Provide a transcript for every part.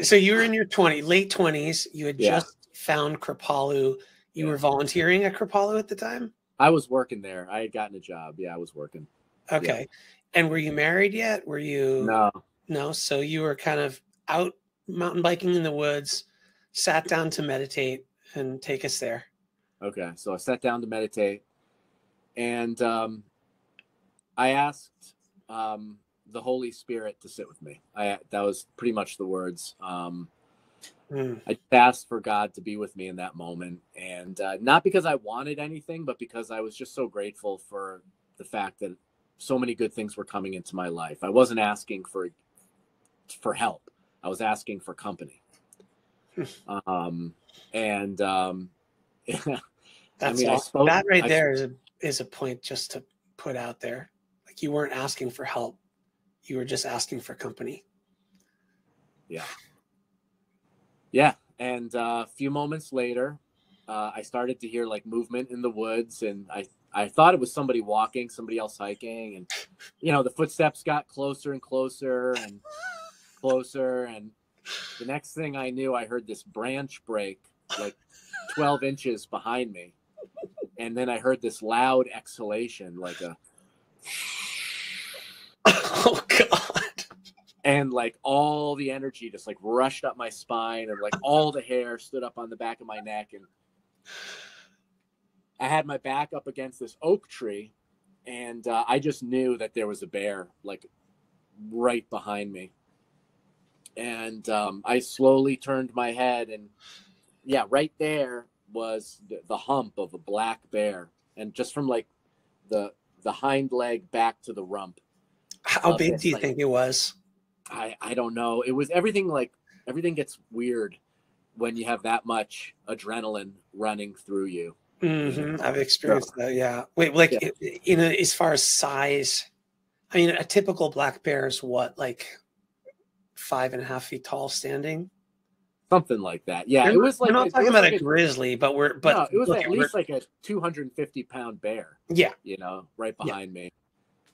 So you were in your late 20s. You had Yeah. just found Kripalu. You were volunteering at Kripalu at the time? I was working there. I had gotten a job. Yeah, I was working. Okay. Yeah. And were you married yet? Were you? No. No. So you were kind of out mountain biking in the woods, sat down to meditate, and take us there. Okay. So I sat down to meditate, and I asked the Holy Spirit to sit with me. That was pretty much the words. I asked for God to be with me in that moment, and not because I wanted anything, but because I was just so grateful for the fact that so many good things were coming into my life. I wasn't asking for help. I was asking for company. And That's awesome. That right there is a point just to put out there. Like, you weren't asking for help. You were just asking for company. Yeah. Yeah. And a few moments later, I started to hear like movement in the woods, and I thought it was somebody walking, somebody else hiking. And, you know, the footsteps got closer and closer and closer. And the next thing I knew, I heard this branch break like 12 inches behind me. And then I heard this loud exhalation, like a, oh God. And like all the energy just like rushed up my spine, and like all the hair stood up on the back of my neck. And I had my back up against this oak tree, and I just knew that there was a bear like right behind me. And I slowly turned my head, and yeah, right there was the hump of a black bear. And just from like the hind leg back to the rump. How big do you think it was? I don't know. It was everything gets weird when you have that much adrenaline running through you. Mm-hmm. I've experienced that. Yeah. Wait, like, you know, as far as size, I mean, a typical black bear is what, like 5.5 feet tall standing? Something like that. Yeah. It was like, we're not talking about a grizzly, but no, it was at least like a 250-pound bear. Yeah. You know, right behind me.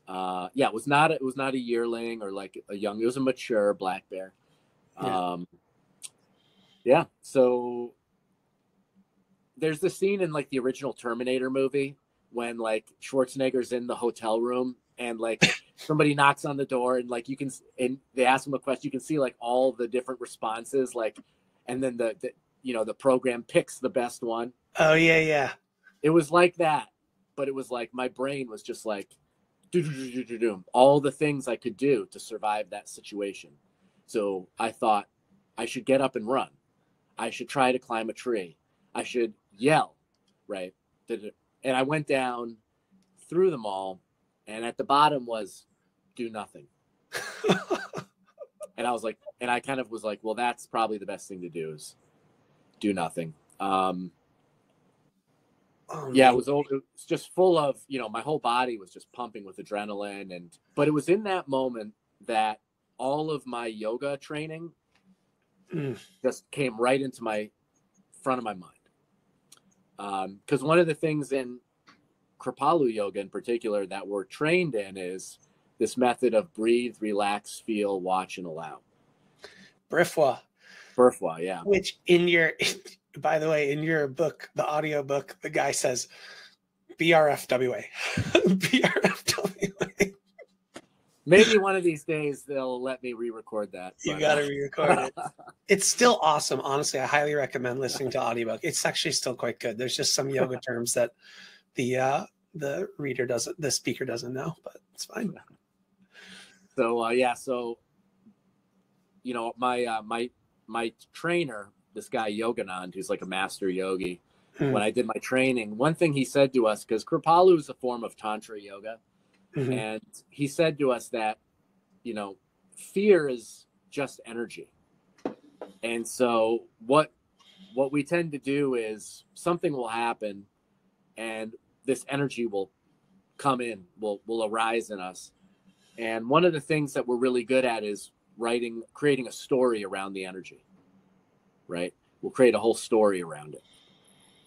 It was not a yearling or like a young, it was a mature black bear. So there's the scene in like the original Terminator movie when like Schwarzenegger's in the hotel room, and like somebody knocks on the door, and like and they ask him a question, you can see like all the different responses, like, and then the program picks the best one. Oh yeah. It was like that, but it was like my brain was just like all the things I could do to survive that situation. So I thought I should get up and run. I should try to climb a tree. I should yell, right? And I went down through them all, and at the bottom was do nothing. And I was like, and I kind of was like, well, that's probably the best thing to do is do nothing. It was just full of, my whole body was just pumping with adrenaline. But it was in that moment that all of my yoga training just came right into my front of my mind. Because one of the things in Kripalu yoga in particular that we're trained in is this method of breathe, relax, feel, watch, and allow. Brifwa, yeah. Which by the way, in your book, the audio book, the guy says BRFWA. BRFWA. Maybe one of these days they'll let me re-record that. You got to re-record it. It's still awesome. Honestly, I highly recommend listening to audiobook. It's actually still quite good. There's just some yoga terms that the speaker doesn't know, but it's fine. So my trainer, this guy Yoganand, who's like a master yogi, when I did my training, one thing he said to us, because Kripalu is a form of Tantra yoga, and he said to us that, fear is just energy. And so what we tend to do is something will happen, and this energy will come in, will arise in us. And one of the things that we're really good at is creating a story around the energy, right? We'll create a whole story around it.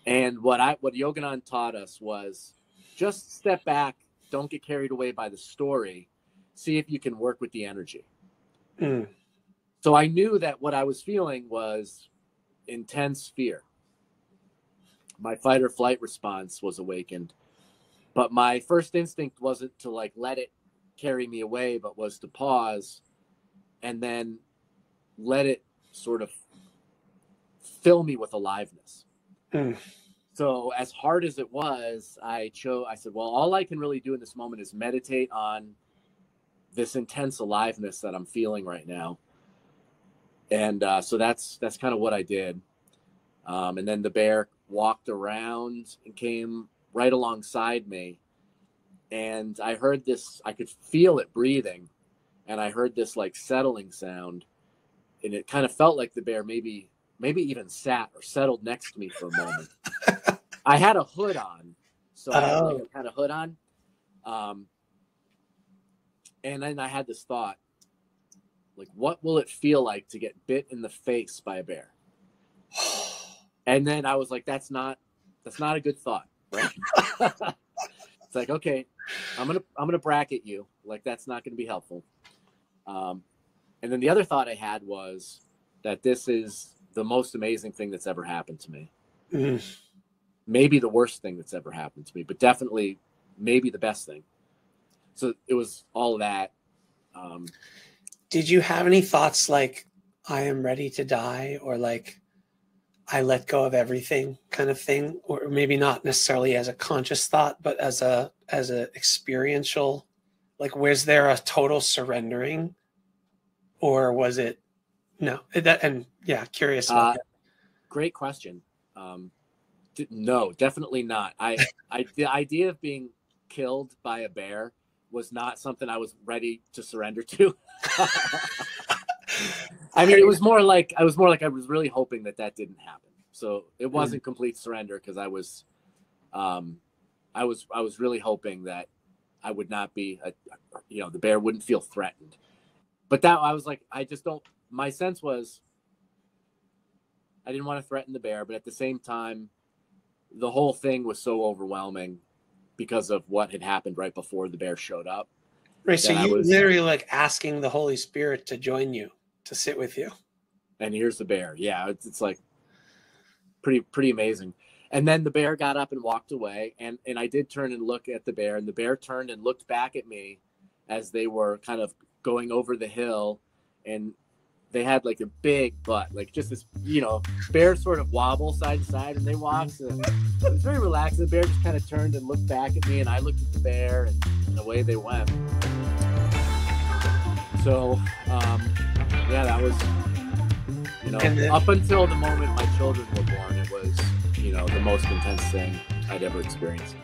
And what Yoganand taught us was just step back, don't get carried away by the story, see if you can work with the energy. So I knew that what I was feeling was intense fear. My fight or flight response was awakened. But my first instinct wasn't to like let it carry me away, but was to pause and then let it sort of fill me with aliveness. So as hard as it was, I said, well, all I can really do in this moment is meditate on this intense aliveness that I'm feeling right now. And so that's kind of what I did. And then the bear walked around and came right alongside me. And I heard this, I could feel it breathing. And I heard this like settling sound. And it kind of felt like the bear maybe even sat or settled next to me for a moment. I had a hood on. So I had like a kind of hood on. And then I had this thought, like, what will it feel like to get bit in the face by a bear? And then I was like, that's not a good thought, right? It's like, okay, I'm gonna bracket you. Like, that's not gonna be helpful. And then the other thought I had was that this is the most amazing thing that's ever happened to me. Maybe the worst thing that's ever happened to me, but definitely maybe the best thing. So it was all of that. Did you have any thoughts like, I am ready to die, or like, I let go of everything kind of thing? Or maybe not necessarily as a conscious thought, but as a experiential, like, was there a total surrendering, or was it no? Curious about that. Great question. No, definitely not. The idea of being killed by a bear was not something I was ready to surrender to. I mean, it was more like I was really hoping that didn't happen. So it wasn't complete surrender, because I was really hoping that I would not be the bear wouldn't feel threatened. But that I was like, my sense was I didn't want to threaten the bear, but at the same time, the whole thing was so overwhelming because of what had happened right before the bear showed up. Right. So you was literally like asking the Holy Spirit to join you, to sit with you. And here's the bear. Yeah. It's like pretty amazing. And then the bear got up and walked away. And I did turn and look at the bear, and the bear turned and looked back at me as they were kind of going over the hill. And they had like a big butt, like just this, bears sort of wobble side to side and they walk. So it was very relaxed. The bear just kind of turned and looked back at me, and I looked at the bear, and away they went. So, that was, up until the moment my children were born, it was, the most intense thing I'd ever experienced.